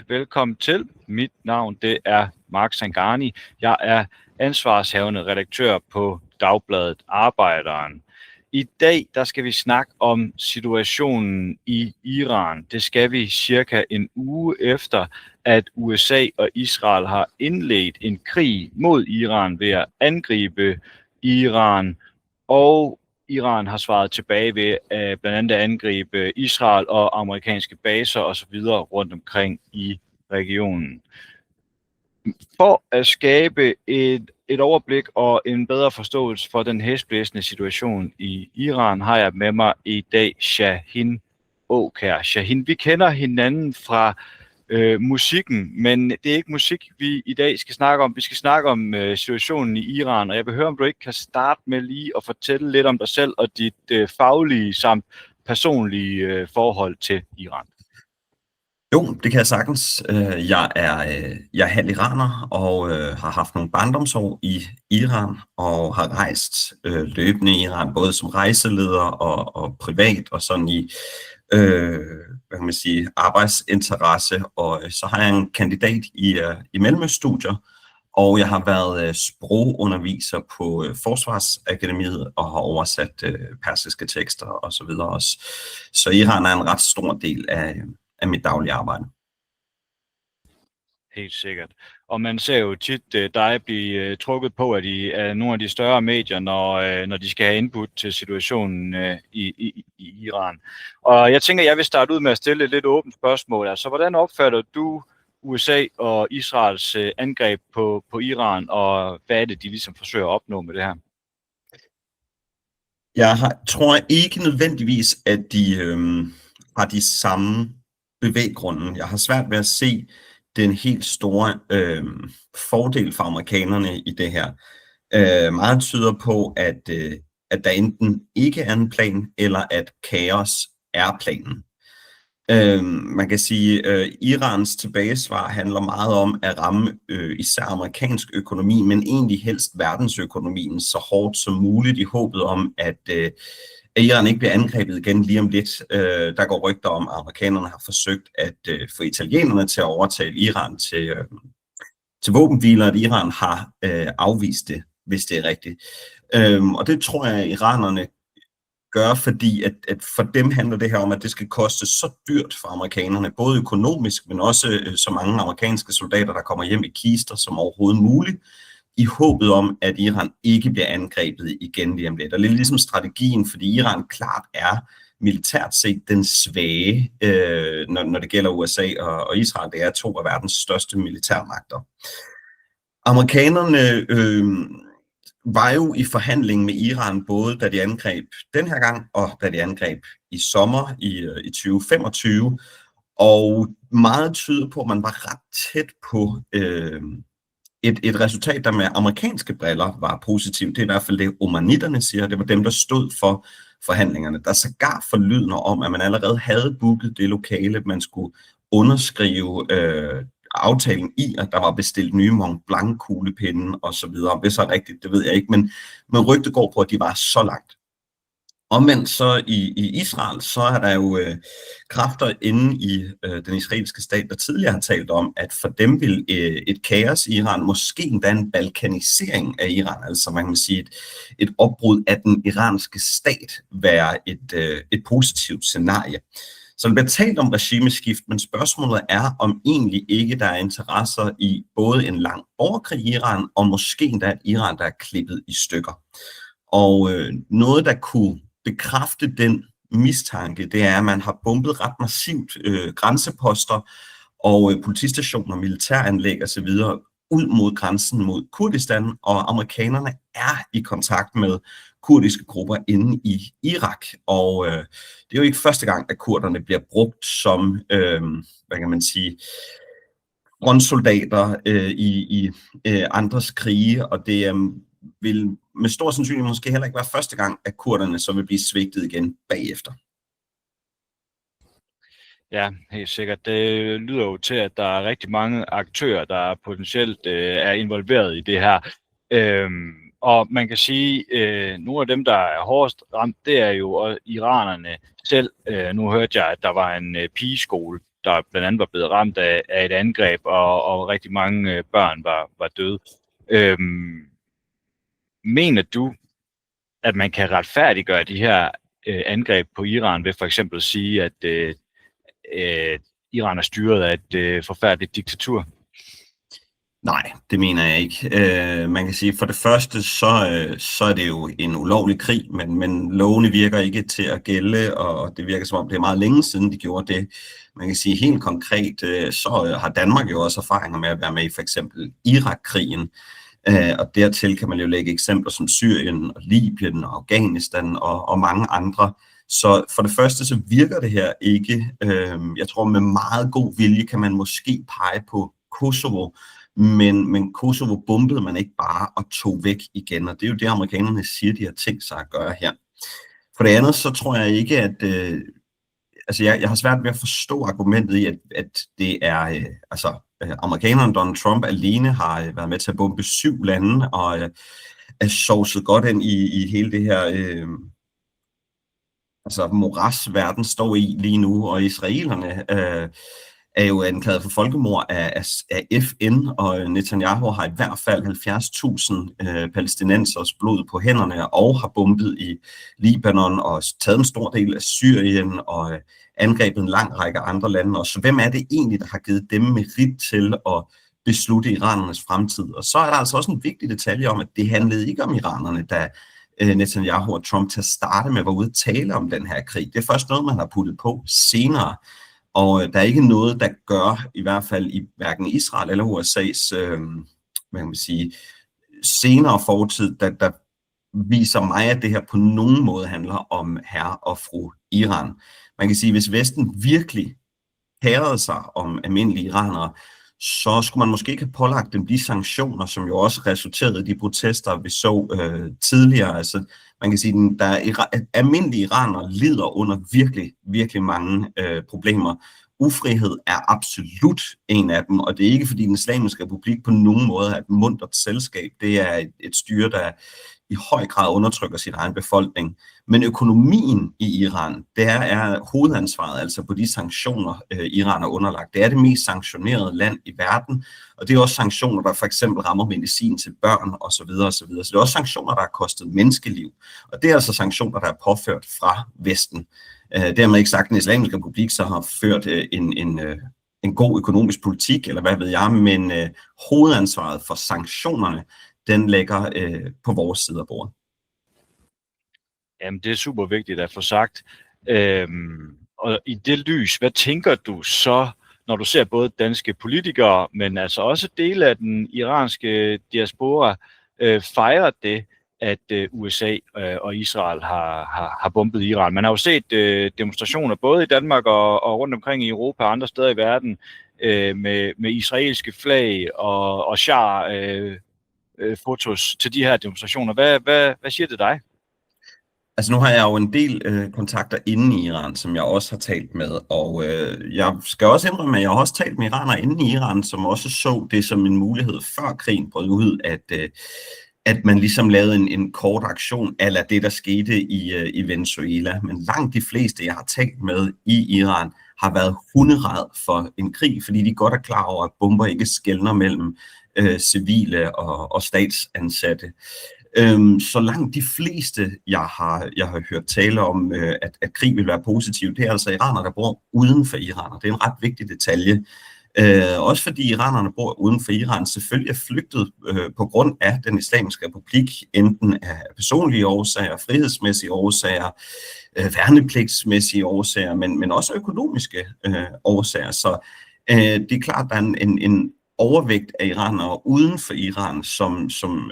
Velkommen til. Mit navn det er Mark Sangani. Jeg er ansvarshavende redaktør på Dagbladet Arbejderen. I dag der skal vi snakke om situationen i Iran. Det skal vi cirka en uge efter, at USA og Israel har indledt en krig mod Iran ved at angribe Iran, og Iran har svaret tilbage ved at blandt andet angribe Israel og amerikanske baser osv. rundt omkring i regionen. For at skabe et overblik og en bedre forståelse for den hæsblæsende situation i Iran, har jeg med mig i dag Shahin Aakjær. Shahin, vi kender hinanden fra musikken, men det er ikke musik, vi i dag skal snakke om. Vi skal snakke om situationen i Iran, og jeg vil høre, om du ikke kan starte med lige at fortælle lidt om dig selv og dit faglige samt personlige forhold til Iran. Jo, det kan jeg sagtens. Jeg er halv iraner og har haft nogle barndomsår i Iran og har rejst løbende i Iran, både som rejseleder og privat og sådan i hvad kan man sige, arbejdsinteresse. Og så har jeg en kandidat i Mellemøststudier, og jeg har været sprogunderviser på Forsvarsakademiet og har oversat persiske tekster og så videre også. Så Iran er en ret stor del af mit daglige arbejde. Helt sikkert. Og man ser jo tit dig blive trukket på af nogle af de større medier, når de skal have input til situationen i Iran. Og jeg tænker, jeg vil starte ud med at stille et lidt åbent spørgsmål. Altså, hvordan opfatter du USA og Israels angreb på Iran, og hvad er det, de ligesom forsøger at opnå med det her? Jeg tror ikke nødvendigvis, at de har de samme bevæggrunde. Jeg har svært ved at se den helt store fordel for amerikanerne i det her. Meget tyder på, at der enten ikke er en plan, eller at kaos er planen. Man kan sige, at Irans tilbagesvar handler meget om at ramme især amerikansk økonomi, men egentlig helst verdensøkonomien så hårdt som muligt i håbet om, at Iran ikke bliver angrebet igen lige om lidt. Der går rygter om, at amerikanerne har forsøgt at få italienerne til at overtale Iran til våbenhviler, at Iran har afvist det, hvis det er rigtigt. Og det tror jeg, at iranerne gør, fordi at for dem handler det her om, at det skal koste så dyrt for amerikanerne, både økonomisk, men også så mange amerikanske soldater, der kommer hjem i kister som overhovedet muligt, i håbet om, at Iran ikke bliver angrebet igen lige om lidt. Og det er ligesom strategien, fordi Iran klart er militært set den svage, når det gælder USA og Israel. Det er to af verdens største militærmagter. Amerikanerne var jo i forhandling med Iran, både da de angreb den her gang, og da de angreb i sommer i 2025. Og meget tyder på, at man var ret tæt på et resultat, der med amerikanske briller var positivt. Det er i hvert fald det, omanitterne siger. Det var dem, der stod for forhandlingerne. Der sågar forlydende om, at man allerede havde booket det lokale, man skulle underskrive aftalen i, at der var bestilt nye Mont Blanc kuglepinde og så videre. Om det så er rigtigt, det ved jeg ikke, men rygtet går på, at de var så langt. Omvendt så i Israel, så er der jo kræfter inde i den israelske stat, der tidligere har talt om, at for dem vil et kaos i Iran, måske endda en balkanisering af Iran, altså man kan sige et opbrud af den iranske stat, være et positivt scenarie. Så der bliver talt om regimeskift, men spørgsmålet er, om egentlig ikke der er interesser i både en lang borgerkrig i Iran, og måske endda et Iran, der er klippet i stykker. Og noget, der kunne bekræfte den mistanke, det er, at man har bombet ret massivt grænseposter og politistationer, militæranlæg og så videre ud mod grænsen mod Kurdistan, og amerikanerne er i kontakt med kurdiske grupper inde i Irak. Og det er jo ikke første gang, at kurderne bliver brugt som, hvad kan man sige, frontsoldater i andres krige, og det vil med stor sandsynlighed måske heller ikke være første gang, at kurderne så vil blive svigtet igen bagefter. Ja, helt sikkert. Det lyder jo til, at der er rigtig mange aktører, der potentielt er involveret i det her. Og man kan sige, nogle af dem, der er hårdest ramt, det er jo iranerne selv. Nu hørte jeg, at der var en pigeskole, der blandt andet var blevet ramt af et angreb, og rigtig mange børn var døde. Mener du, at man kan retfærdiggøre de her angreb på Iran ved for eksempel at sige, at Iran er styret af et forfærdeligt diktatur? Nej, det mener jeg ikke. Man kan sige, for det første, så er det jo en ulovlig krig, men lovene virker ikke til at gælde, og det virker som om, det er meget længe siden, de gjorde det. Man kan sige helt konkret, så har Danmark jo også erfaringer med at være med i for eksempel Irak-krigen, og dertil kan man jo lægge eksempler som Syrien og Libyen og Afghanistan og mange andre. Så for det første, så virker det her ikke. Jeg tror, med meget god vilje kan man måske pege på Kosovo, men Kosovo bombede man ikke bare og tog væk igen, og det er jo det, amerikanerne siger, de har tænkt sig at gøre her. For det andet, så tror jeg ikke, at jeg har svært ved at forstå argumentet i, at det er, amerikanerne, Donald Trump alene har været med til at bombe 7 lande, og er sovset godt ind i hele det her moras, verden står i lige nu, og israelerne er jo anklaget for folkemord af FN, og Netanyahu har i hvert fald 70.000 palæstinensers blod på hænderne, og har bombet i Libanon, og taget en stor del af Syrien, og angrebet en lang række andre lande. Og så hvem er det egentlig, der har givet dem merit til at beslutte iranernes fremtid? Og så er der altså også en vigtig detalje om, at det handlede ikke om iranerne, da Netanyahu og Trump til at starte med var ude at tale om den her krig. Det er først noget, man har puttet på senere. Og der er ikke noget, der gør, i hvert fald i hverken Israel eller USA's hvad kan man sige, senere fortid, der viser mig, at det her på nogen måde handler om herre og fru Iran. Man kan sige, at hvis Vesten virkelig kærede sig om almindelige iranere, så skulle man måske ikke have pålagt dem de sanktioner, som jo også resulterede i de protester, vi så tidligere. Altså, man kan sige, at almindelige iranere lider under virkelig, virkelig mange problemer. Ufrihed er absolut en af dem, og det er ikke, fordi den islamiske republik på nogen måde er et muntert selskab. Det er et styre, der i høj grad undertrykker sin egen befolkning. Men økonomien i Iran, det er hovedansvaret altså på de sanktioner, Iran er underlagt. Det er det mest sanktionerede land i verden, og det er også sanktioner, der for eksempel rammer medicin til børn osv. osv. Så det er også sanktioner, der har kostet menneskeliv, og det er altså sanktioner, der er påført fra Vesten. Dermed ikke sagt, at den islamiske republik så har ført en god økonomisk politik, eller hvad ved jeg, men hovedansvaret for sanktionerne, den ligger på vores side af bordet. Jamen, det er super vigtigt at få sagt. Og i det lys, hvad tænker du så, når du ser både danske politikere, men altså også dele af den iranske diaspora fejre det, at USA og Israel har bombet Iran? Man har jo set demonstrationer både i Danmark og rundt omkring i Europa og andre steder i verden med israelske flag og fotos til de her demonstrationer. Hvad siger det dig? Altså nu har jeg jo en del kontakter inde i Iran, som jeg også har talt med, og jeg skal også indrømme, at jeg har også talt med iranere inde i Iran, som også så det som en mulighed før krigen brød ud, at man ligesom lavede en kort aktion, ala det, der skete i Venezuela. Men langt de fleste, jeg har talt med i Iran, har været hunderæd for en krig, fordi de godt er klar over, at bomber ikke skelner mellem civile og statsansatte. Så langt de fleste, jeg har hørt tale om, at krig vil være positiv, det er altså iranere, der bor uden for Iran, og det er en ret vigtig detalje. Også fordi iranerne bor uden for Iran selvfølgelig er flygtet på grund af den islamiske republik, enten af personlige årsager, frihedsmæssige årsager, værnepligtsmæssige årsager, men også økonomiske årsager. Så det er klart, at der er en overvægt af iranere uden for Iran, som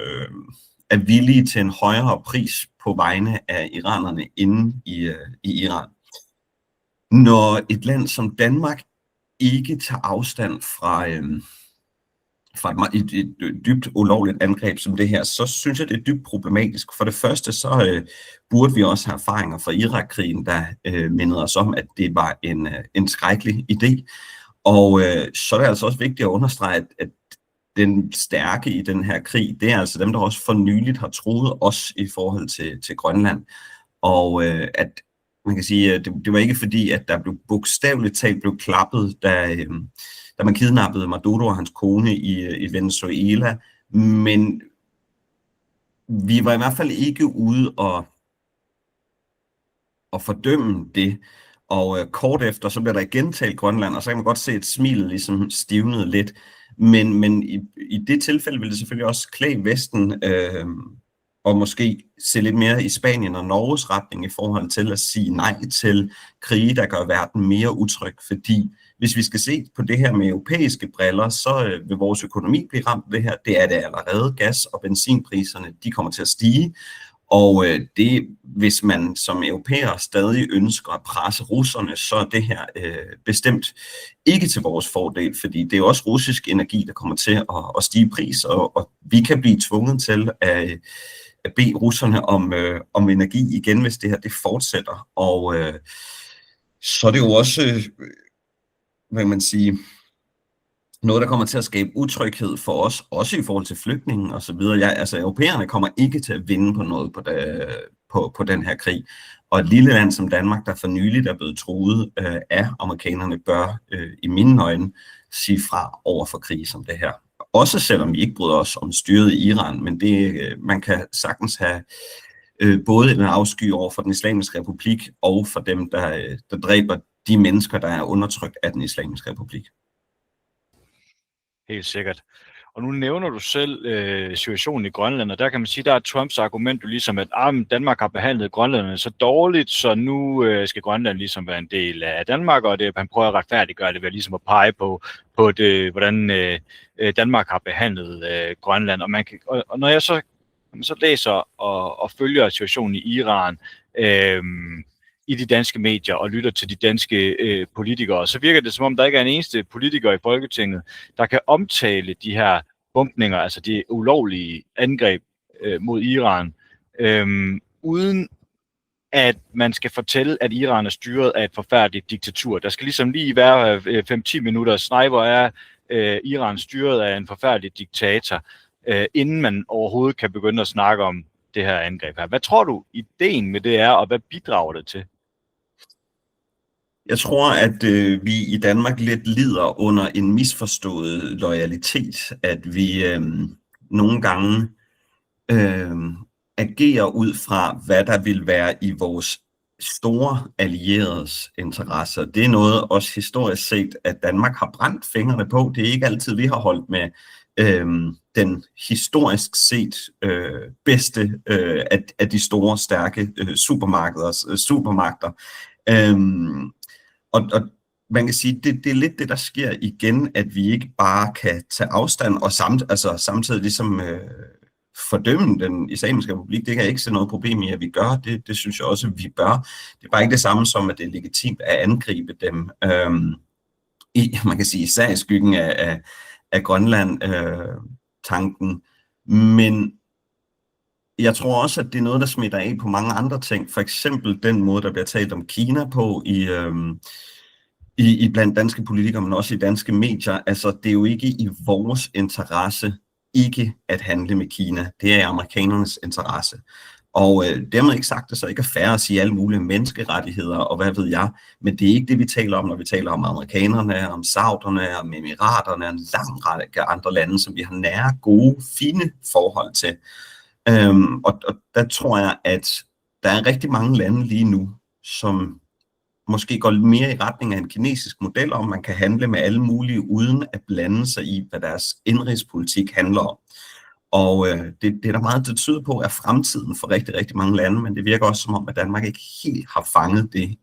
er villige til en højere pris på vegne af iranerne inde i Iran. Når et land som Danmark ikke tager afstand fra et dybt ulovligt angreb som det her, så synes jeg, det er dybt problematisk. For det første, så burde vi også have erfaringer fra Irak-krigen, der mindede os om, at det var en skrækkelig idé. Og så er det altså også vigtigt at understrege, at den stærke i den her krig, det er altså dem, der også for nyligt har troet os i forhold til Grønland. Og at man kan sige, at det var ikke fordi, at der blev bogstaveligt talt blev klappet, da man kidnappede Maduro og hans kone i Venezuela, men vi var i hvert fald ikke ude og fordømme det. Og kort efter, så bliver der igen talt Grønland, og så kan man godt se et smil ligesom stivnede lidt. Men i det tilfælde vil det selvfølgelig også klæde Vesten og måske se lidt mere i Spanien og Norges retning i forhold til at sige nej til krige, der gør verden mere utryg. Fordi hvis vi skal se på det her med europæiske briller, så vil vores økonomi blive ramt af det her. Det er det allerede. Gas- og benzinpriserne, de kommer til at stige. Og det, hvis man som europæer stadig ønsker at presse russerne, så er det her bestemt ikke til vores fordel, fordi det er også russisk energi, der kommer til at stige pris, og vi kan blive tvunget til at bede russerne om energi igen, hvis det her det fortsætter. Og så er det jo også, hvad kan man sige, noget, der kommer til at skabe utryghed for os, også i forhold til flygtninge og så videre. Altså, europæerne kommer ikke til at vinde på noget på den her krig. Og et lille land som Danmark, der for nyligt er blevet truet af amerikanerne, bør i mine øjne sige fra over for krig som det her. Også selvom vi ikke bryder os om styret i Iran, men man kan sagtens have både en afsky over for den islamiske republik og for dem, der dræber de mennesker, der er undertrykt af den islamiske republik. Helt sikkert. Og nu nævner du selv situationen i Grønland, og der kan man sige, der er Trumps argument jo ligesom, at Danmark har behandlet grønlænderne så dårligt, så nu skal Grønland ligesom være en del af Danmark, og han prøver at retfærdiggøre det ved ligesom at pege på det, hvordan Danmark har behandlet Grønland. Og når jeg så læser og følger situationen i Iran, i de danske medier og lytter til de danske politikere, så virker det som om, der ikke er en eneste politiker i Folketinget, der kan omtale de her bombninger, altså de ulovlige angreb mod Iran, uden at man skal fortælle, at Iran er styret af et forfærdeligt diktatur. Der skal ligesom lige være 5-10 minutter snej, hvor er Iran styret af en forfærdelig diktator, inden man overhovedet kan begynde at snakke om det her angreb her. Hvad tror du, ideen med det er, og hvad bidrager det til? Jeg tror, at vi i Danmark lidt lider under en misforstået loyalitet, at vi nogle gange agerer ud fra, hvad der vil være i vores store allieredes interesser. Det er noget også historisk set, at Danmark har brændt fingrene på. Det er ikke altid, vi har holdt med den historisk set bedste af de store, stærke supermagter. Og man kan sige, det er lidt det, der sker igen, at vi ikke bare kan tage afstand og samtidig ligesom fordømme den islamiske republik. Det kan jeg ikke se noget problem i, at vi gør. Det synes jeg også, at vi bør. Det er bare ikke det samme som, at det er legitimt at angribe dem man kan sige, især i skyggen af Grønland-tanken. Men jeg tror også, at det er noget, der smitter af på mange andre ting. For eksempel den måde, der bliver talt om Kina på i blandt danske politikere, men også i danske medier. Altså, det er jo ikke i vores interesse ikke at handle med Kina. Det er i amerikanernes interesse. Og dermed ikke sagt, at så ikke er fair at sige alle mulige menneskerettigheder, og hvad ved jeg. Men det er ikke det, vi taler om, når vi taler om amerikanerne, om sauderne, om emiraterne og en lang række andre lande, som vi har nære, gode, fine forhold til. Og der tror jeg, at der er rigtig mange lande lige nu, som måske går mere i retning af en kinesisk model, om man kan handle med alle mulige, uden at blande sig i, hvad deres indrigspolitik handler om. Og det er der meget, der tyder på, er fremtiden for rigtig, rigtig mange lande, men det virker også som om, at Danmark ikke helt har fanget det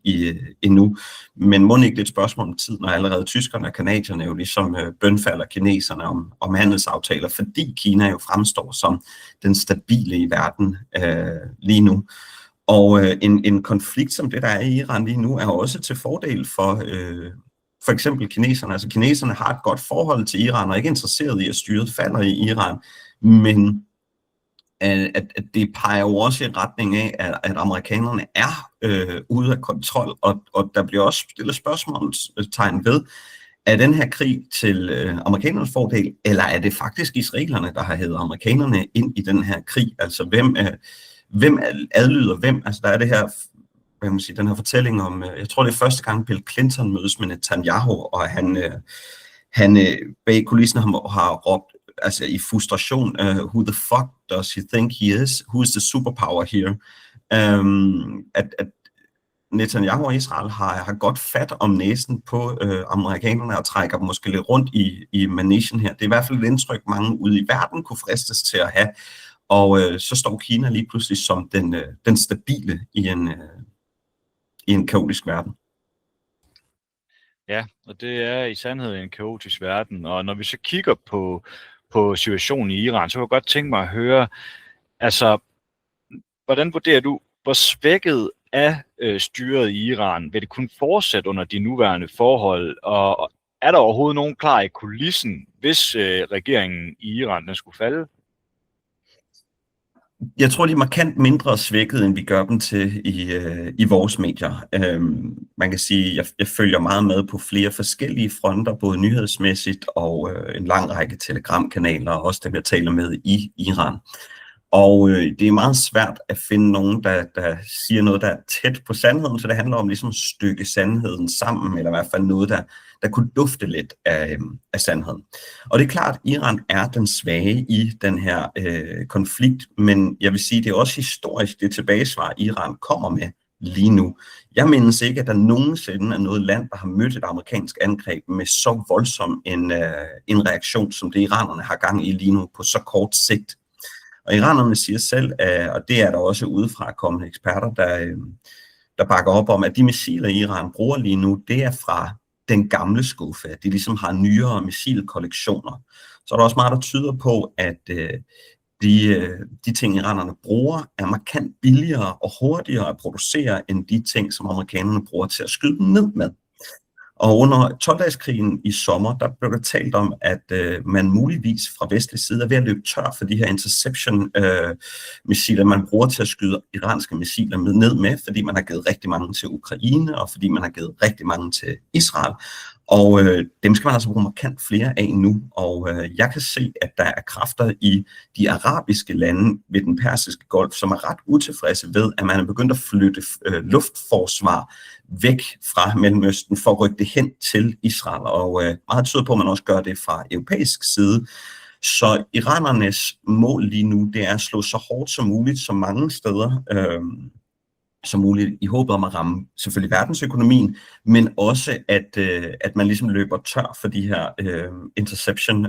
endnu. Men må ikke lidt spørgsmål om tid, når allerede tyskerne og kanadierne jo ligesom bønfalder kineserne om handelsaftaler, fordi Kina jo fremstår som den stabile i verden lige nu. Og en konflikt som det, der er i Iran lige nu, er også til fordel for eksempel kineserne. Altså kineserne har et godt forhold til Iran, og er ikke interesseret i, at styret falder i Iran. Men at det peger jo også i retning af, at amerikanerne er ude af kontrol, og der bliver også stillet spørgsmålstegn ved, er den her krig til amerikanernes fordel, eller er det faktisk israelerne, der har hævet amerikanerne ind i den her krig? Altså hvem adlyder hvem? Altså der er det her hvad kan man sige, den her fortælling om, jeg tror det er første gang Bill Clinton mødes med Netanyahu, og han bag kulissen har råbt, altså i frustration, who the fuck does he think he is? Who is the superpower here? At Netanyahu og Israel har godt fat om næsen på amerikanerne og trækker dem måske lidt rundt i managen her. Det er i hvert fald et indtryk, mange ude i verden kunne fristes til at have. Og så står Kina lige pludselig som den stabile i en kaotisk verden. Ja, og det er i sandhed en kaotisk verden. Og når vi så kigger på situationen i Iran, så kunne jeg godt tænke mig at høre, altså, hvordan vurderer du, hvor svækket er styret i Iran? Vil det kunne fortsætte under de nuværende forhold? Og er der overhovedet nogen klar i kulissen, hvis regeringen i Iran den skulle falde? Jeg tror, de er markant mindre svækket, end vi gør dem til i vores medier. Man kan sige, at jeg følger meget med på flere forskellige fronter, både nyhedsmæssigt og en lang række telegramkanaler, og også dem, jeg taler med i Iran. Og det er meget svært at finde nogen, der siger noget, der er tæt på sandheden, så det handler om ligesom at stykke sandheden sammen, eller i hvert fald noget, der kunne dufte lidt af sandheden. Og det er klart, at Iran er den svage i den her konflikt, men jeg vil sige, det er også historisk det tilbagesvar, Iran kommer med lige nu. Jeg mindes ikke, at der nogensinde er noget land, der har mødt et amerikansk angreb med så voldsom en reaktion, som det iranerne har gang i lige nu på så kort sigt. Og iranerne siger selv, og det er der også udefra kommende eksperter, der bakker op om, at de missiler, Iran bruger lige nu, det er fra den gamle skuffe. De ligesom har nyere missilkollektioner. Så er der også meget, der tyder på, at de ting, iranerne bruger, er markant billigere og hurtigere at producere, end de ting, som amerikanerne bruger til at skyde dem ned med. Og under 12-dageskrigen i sommer, der blev der talt om, at man muligvis fra vestlig side er ved at løbe tør for de her interception-missiler, man bruger til at skyde iranske missiler ned med, fordi man har givet rigtig mange til Ukraine, og fordi man har givet rigtig mange til Israel. Og dem skal man altså bruge markant flere af nu. Og jeg kan se, at der er kræfter i de arabiske lande ved den persiske golf, som er ret utilfredse ved, at man er begyndt at flytte luftforsvar væk fra Mellemøsten for at rykke det hen til Israel. Og meget tyder på, at man også gør det fra europæisk side. Så iranernes mål lige nu, det er at slå så hårdt som muligt, så mange steder som muligt, i håbet om at ramme selvfølgelig verdensøkonomien, men også at man ligesom løber tør for de her interception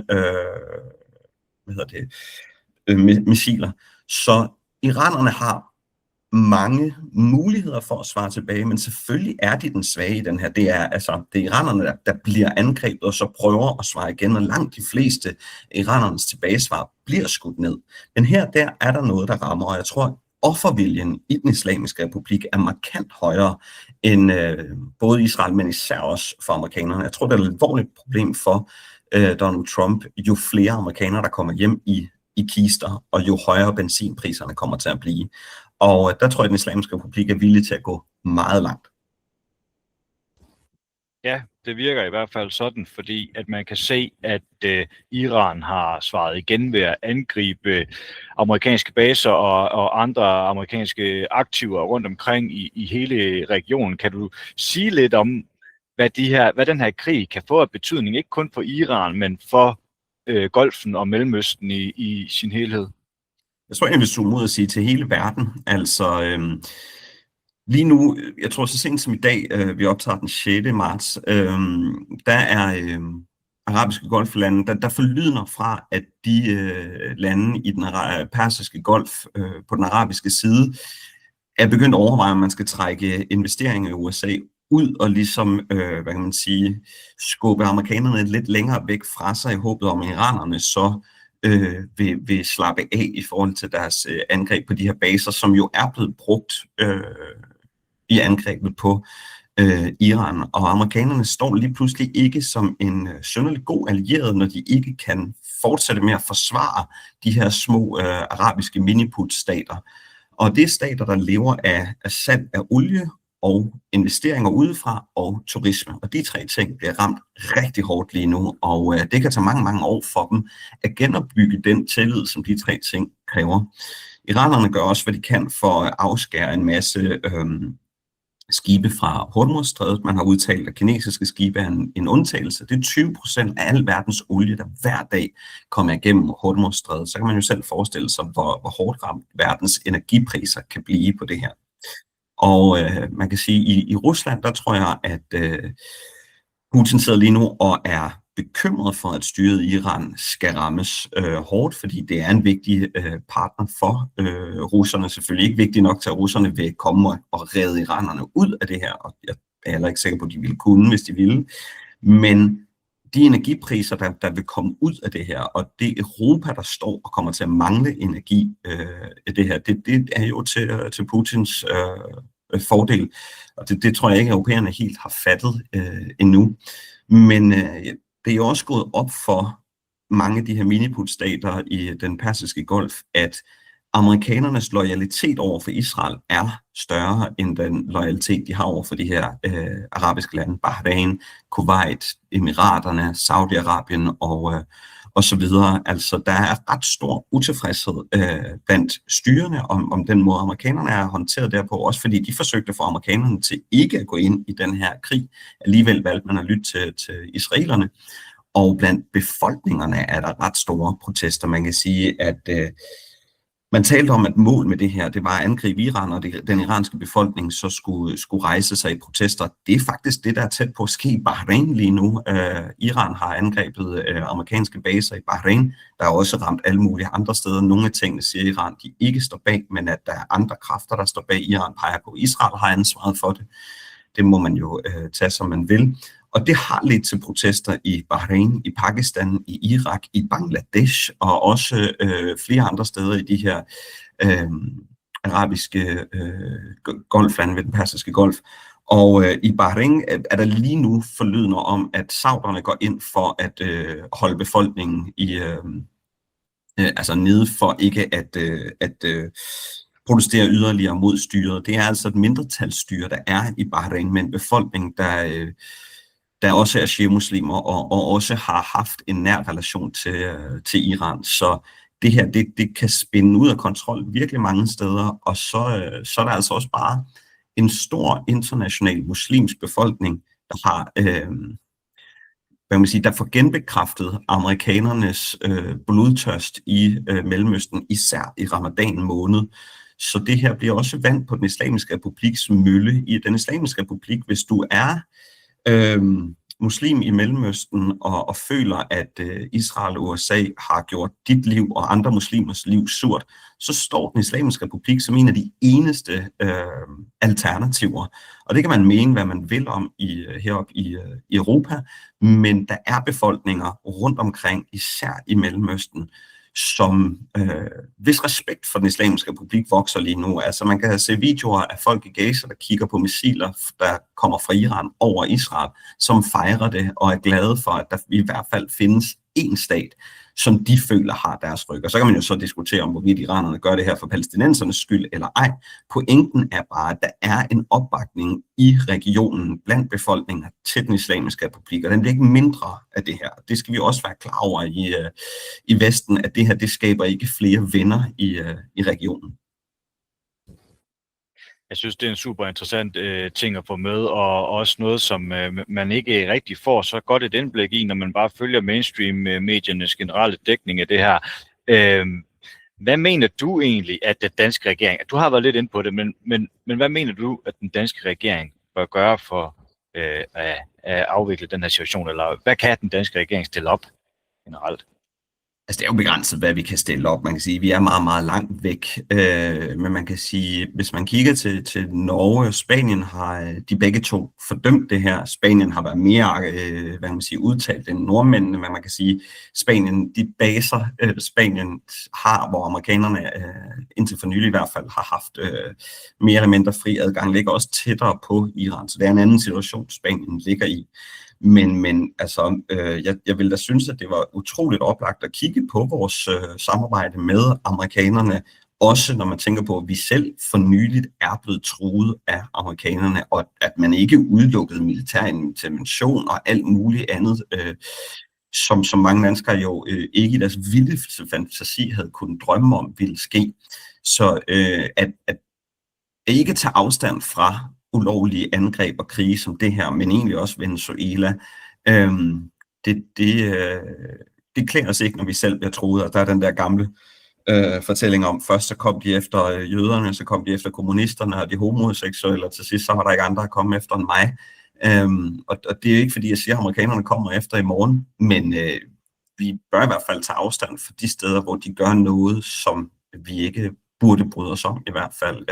missiler. Så iranerne har mange muligheder for at svare tilbage, men selvfølgelig er de den svage i den her. Det er iranerne, der bliver angrebet og så prøver at svare igen, og langt de fleste iranernes tilbagesvar bliver skudt ned. Men her der er der noget, der rammer, og jeg tror, offerviljen i den islamiske republik er markant højere end både Israel, men især også for amerikanerne. Jeg tror, det er et alvorligt problem for Donald Trump, jo flere amerikanere, der kommer hjem i kister, og jo højere benzinpriserne kommer til at blive. Og der tror jeg, at den islamiske republik er villig til at gå meget langt. Ja, det virker i hvert fald sådan, fordi at man kan se, at Iran har svaret igen ved at angribe amerikanske baser og andre amerikanske aktiver rundt omkring i hele regionen. Kan du sige lidt om, hvad den her krig kan få af betydning, ikke kun for Iran, men for Golfen og Mellemøsten i sin helhed? Jeg tror, jeg vil zoome ud og sige til hele verden. Altså, lige nu, jeg tror så sent som i dag, vi optager den 6. marts, der er arabiske golflande, der forlydner fra, at de lande i den persiske golf på den arabiske side er begyndt at overveje, om man skal trække investeringer i USA ud og ligesom, hvad kan man sige, skubbe amerikanerne lidt længere væk fra sig i håbet om, at iranerne så vil slappe af i forhold til deres angreb på de her baser, som jo er blevet brugt i angrebet på Iran. Og amerikanerne står lige pludselig ikke som en synderlig god allieret, når de ikke kan fortsætte med at forsvare de her små arabiske miniput-stater. Og det er stater, der lever af salg af olie og investeringer udefra og turisme. Og de 3 ting bliver ramt rigtig hårdt lige nu, og det kan tage mange, mange år for dem at genopbygge den tillid, som de 3 ting kræver. Iranerne gør også, hvad de kan for at afskære en masse skibe fra Hormuzstrædet. Man har udtalt, at kinesiske skibe er en undtagelse. Det er 20% af al verdens olie, der hver dag kommer igennem Hormuzstrædet. Så kan man jo selv forestille sig, hvor hårdt ramt verdens energipriser kan blive på det her. Og man kan sige, i Rusland, der tror jeg, at Putin sidder lige nu og er bekymret for, at styret i Iran skal rammes hårdt, fordi det er en vigtig partner for russerne. Selvfølgelig ikke vigtigt nok til, at russerne vil komme og redde iranerne ud af det her, og jeg er heller ikke sikker på, at de ville kunne, hvis de ville. Men de energipriser, der vil komme ud af det her, og det Europa, der står og kommer til at mangle energi i det her, det er jo til Putins fordel, og det tror jeg ikke, at europæerne helt har fattet endnu. Men det er jo også gået op for mange af de her miniputstater i den persiske golf, at amerikanernes loyalitet over for Israel er større end den loyalitet, de har over for de her arabiske lande, Bahrain, Kuwait, Emiraterne, Saudi-Arabien og så videre. Altså, der er ret stor utilfredshed blandt styrene om den måde, amerikanerne er håndteret derpå, også fordi de forsøgte at få amerikanerne til ikke at gå ind i den her krig. Alligevel valgte man at lytte til israelerne, og blandt befolkningerne er der ret store protester. Man kan sige, at man talte om, at mål med det her, det var at angribe Iran, og den iranske befolkning så skulle rejse sig i protester. Det er faktisk det, der er tæt på at ske i Bahrain lige nu. Iran har angrebet amerikanske baser i Bahrain. Der er også ramt alle mulige andre steder. Nogle af tingene siger Iran, de ikke står bag, men at der er andre kræfter, der står bag. Iran peger på, Israel har ansvaret for det. Det må man jo tage, som man vil. Og det har ledt til protester i Bahrain, i Pakistan, i Irak, i Bangladesh og også flere andre steder i de her arabiske golflande ved den persiske golf. Og i Bahrain er der lige nu forlydender om, at sauderne går ind for at holde befolkningen i altså nede for ikke at protestere yderligere mod styret. Det er altså et mindretalsstyre, der er i Bahrain, med en befolkning, der også er shia-muslimer og også har haft en nær relation til Iran. Så det her, det kan spænde ud af kontrol virkelig mange steder, og så er der altså også bare en stor international muslimsk befolkning, der har, hvad man siger, der får genbekræftet amerikanernes blodtørst i Mellemøsten, især i Ramadan måned. Så det her bliver også vand på den islamiske republiks mølle. I den islamiske republik, hvis du er muslim i Mellemøsten og føler, at Israel og USA har gjort dit liv og andre muslimers liv surt, så står den islamiske republik som en af de eneste alternativer. Og det kan man mene, hvad man vil om heroppe i Europa, men der er befolkninger rundt omkring, især i Mellemøsten, som hvis respekt for den islamiske republik vokser lige nu. Altså man kan se videoer af folk i Gaza, der kigger på missiler, der kommer fra Iran over Israel, som fejrer det og er glade for, at der i hvert fald findes én stat, som de føler har deres ryg. Og så kan man jo så diskutere om, hvorvidt iranerne gør det her for palæstinensernes skyld eller ej. Pointen er bare, at der er en opbakning i regionen blandt befolkningen til den islamiske republik, og den bliver ikke mindre af det her. Det skal vi også være klar over i Vesten, at det her, det skaber ikke flere venner i regionen. Jeg synes, det er en super interessant ting at få med, og også noget, som man ikke rigtig får så godt et indblik i, når man bare følger mainstream-mediernes generelle dækning af det her. Hvad mener du egentlig, at den danske regering, du har været lidt inde på det, men hvad mener du, at den danske regering bør gøre for at afvikle den her situation, eller hvad kan den danske regering stille op generelt? Altså det er jo begrænset, hvad vi kan stille op. Man kan sige, at vi er meget, meget langt væk. Men man kan sige, hvis man kigger til Norge og Spanien, har de begge to fordømt det her. Spanien har været mere hvad man siger, udtalt end nordmændene, men man kan sige, Spanien, de baser Spanien har, hvor amerikanerne indtil for nylig i hvert fald har haft mere eller mindre fri adgang, ligger også tættere på Iran. Så det er en anden situation, Spanien ligger i. Men altså, jeg vil da synes, at det var utroligt oplagt at kigge på vores samarbejde med amerikanerne, også når man tænker på, at vi selv for nyligt er blevet truet af amerikanerne, og at man ikke udelukkede militær intervention og alt muligt andet, som mange mennesker jo ikke i deres vildeste fantasi havde kunnet drømme om ville ske. Så at ikke tage afstand fra ulovlige angreb og krige som det her, men egentlig også Venezuela. Det klæder os ikke, når vi selv bliver truet, og der er den der gamle fortælling om, først så kom de efter jøderne, så kom de efter kommunisterne og de homoseksuelle, og til sidst så var der ikke andre, der kom efter end mig. Og det er ikke fordi, jeg siger, at amerikanerne kommer efter i morgen, men vi bør i hvert fald tage afstand fra de steder, hvor de gør noget, som vi ikke burde bryde os om i hvert fald.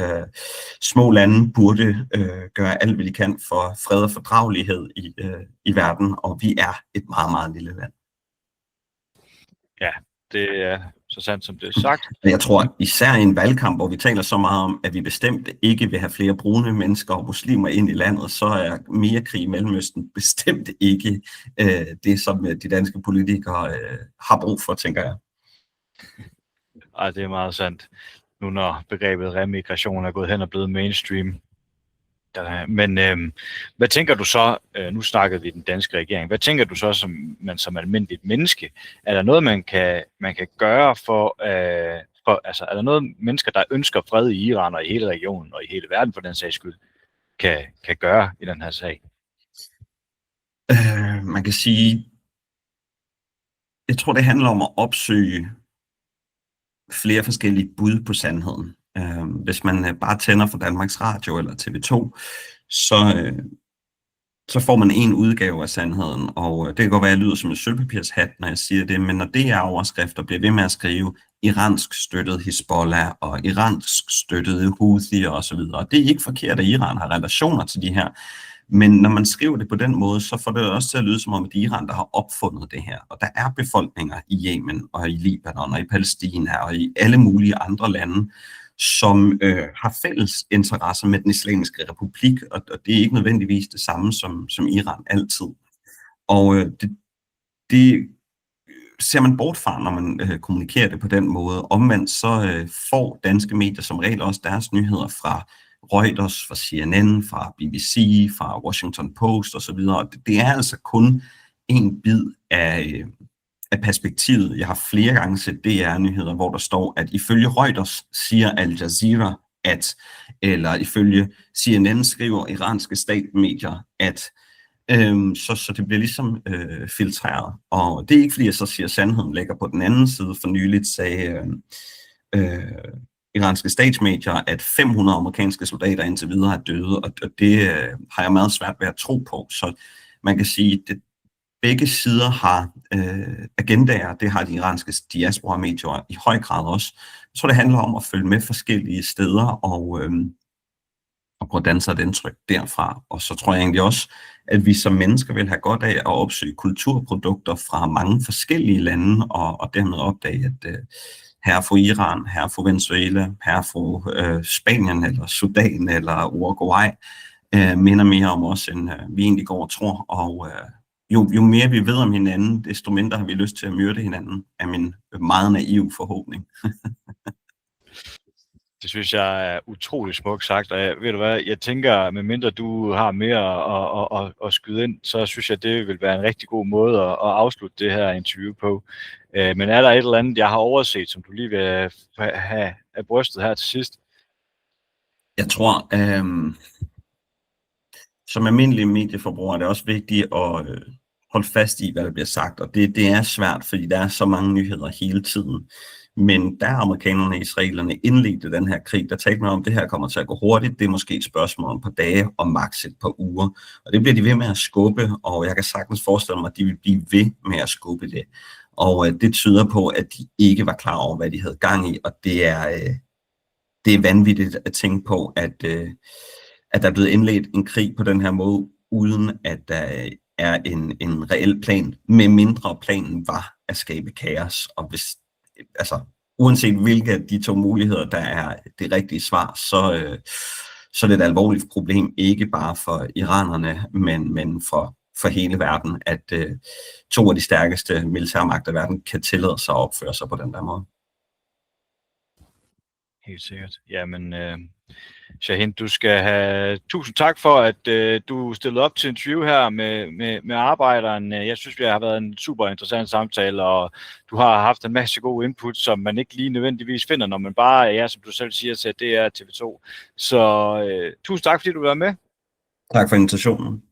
Små lande burde gøre alt, hvad de kan for fred og fordragelighed i verden, og vi er et meget, meget lille land. Ja, det er så sandt, som det er sagt. Jeg tror, især i en valgkamp, hvor vi taler så meget om, at vi bestemt ikke vil have flere brune mennesker og muslimer ind i landet, så er mere krig i Mellemøsten bestemt ikke det, som de danske politikere har brug for, tænker jeg. Ej, det er meget sandt. Nu når begrebet remigration er gået hen og blevet mainstream. Men hvad tænker du så, nu snakkede vi den danske regering, hvad tænker du så som almindeligt menneske? Er der noget, man kan gøre for altså er der noget mennesker, der ønsker fred i Iran og i hele regionen og i hele verden for den sags skyld, kan gøre i den her sag? Man kan sige, jeg tror det handler om at opsøge flere forskellige bud på sandheden. Hvis man bare tænder for Danmarks Radio eller TV2, så får man en udgave af sandheden, og det kan godt være, at jeg lyder som en sølvpapirshat, når jeg siger det, men når det er overskrifter, bliver ved med at skrive iransk støttet Hizbollah og iransk støttet Houthi og så videre. Det er ikke forkert, at Iran har relationer til de her, men når man skriver det på den måde, så får det også til at lyde som om, at det er Iran, der har opfundet det her. Og der er befolkninger i Yemen og i Libanon og i Palæstina og i alle mulige andre lande, som har fælles interesser med den islamiske republik, og det er ikke nødvendigvis det samme som Iran altid. Og det ser man bort fra, når man kommunikerer det på den måde. Omvendt så får danske medier som regel også deres nyheder fra Reuters, fra CNN, fra BBC, fra Washington Post osv. Det er altså kun en bid af perspektivet. Jeg har flere gange set DR-nyheder, hvor der står, at ifølge Reuters siger Al Jazeera, eller ifølge CNN skriver iranske statsmedier, at så det bliver ligesom filtreret. Og det er ikke fordi, jeg så siger, at sandheden ligger på den anden side. For nyligt sagde iranske statsmedier, at 500 amerikanske soldater indtil videre er døde, og det har jeg meget svært ved at tro på. Så man kan sige, at begge sider har agendaer, det har de iranske diaspora-medier i høj grad også. Jeg tror, det handler om at følge med forskellige steder og prøve at danne sig et indtryk derfra. Og så tror jeg egentlig også, at vi som mennesker vil have godt af at opsøge kulturprodukter fra mange forskellige lande, og dermed opdage, at her for Iran, her for Venezuela, her for Spanien eller Sudan eller Uruguay minder mere om os, end vi egentlig går og tror. Og jo mere vi ved om hinanden, desto mindre har vi lyst til at myrde hinanden, er min meget naiv forhåbning. Det synes jeg er utrolig smukt sagt, og ved du hvad, jeg tænker, medmindre du har mere at skyde ind, så synes jeg, det vil være en rigtig god måde at afslutte det her interview på. Men er der et eller andet, jeg har overset, som du lige vil have af brystet her til sidst? Jeg tror, som almindelig medieforbruger er det også vigtigt at holde fast i, hvad der bliver sagt, og det er svært, fordi der er så mange nyheder hele tiden. Men da amerikanerne og israelerne indledte den her krig, der talte man om, at det her kommer til at gå hurtigt. Det er måske et spørgsmål om et par dage og maks et par uger. Og det bliver de ved med at skubbe, og jeg kan sagtens forestille mig, at de vil blive ved med at skubbe det. Og det tyder på, at de ikke var klar over, hvad de havde gang i, og det er vanvittigt at tænke på, at der er blevet indledt en krig på den her måde, uden at der er en reel plan, med mindre planen var at skabe kaos. Og hvis uanset hvilke af de to muligheder, der er det rigtige svar, så er det et alvorligt problem, ikke bare for iranerne, men for hele verden, at to af de stærkeste militærmagter i verden kan tillade sig at opføre sig på den der måde. Helt sikkert. Jamen, Shahin, du skal have tusind tak for, at du stillede op til interview her med arbejderen. Jeg synes, det har været en super interessant samtale, og du har haft en masse gode input, som man ikke lige nødvendigvis finder, når man bare, som du selv siger, til DR TV2. Så tusind tak, fordi du var med. Tak for invitationen.